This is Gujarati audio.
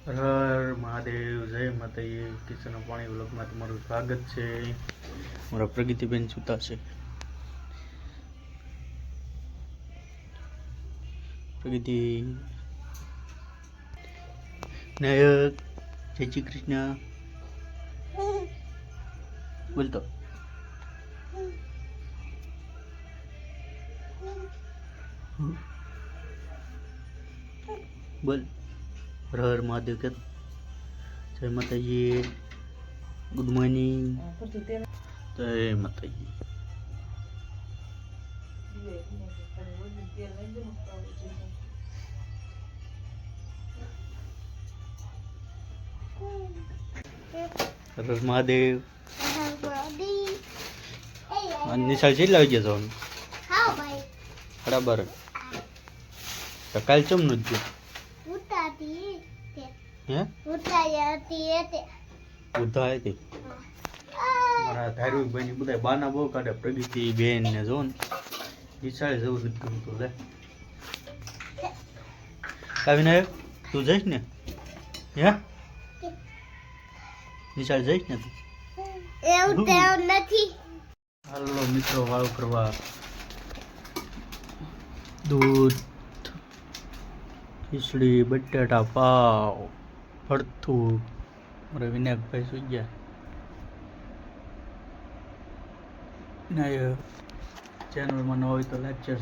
હર હર મહાદેવ, જય માતાજી. કિચન પાણી વ્લોગમાં તમારું સ્વાગત છે. મારા પ્રગતિબેન સુતા છે. પ્રગતિ નાયક, જય શ્રી કૃષ્ણ બોલતો. બોલ હર હર મહાદેવ કે જય માતાજી. Good morning. જય માતાજી. હર હર મહાદેવ. નિશાળ કેટલા વાગે જવાનું? બરાબર. કાલ ચમ નથી ગયો? ઉધા હતી. મારા ધાર્મિક ભાઈ બધા બાના બહુ કાઢે. પ્રગતિ બેન ને જો ને નિશાળે જવું નથી ગમતું. લે કાવીને તું જઈશ ને? હે નિશાળ જઈશ ને તું? એવું નથી. હાલો મિત્રો, વાળું કરવા દૂધ, ખીચડી, બટાટા પાવ, ભરથું. મારા વિનાયકભાઈ સુઈ ગયા. ચેનલમાં ન હોય તો લાઈક શેર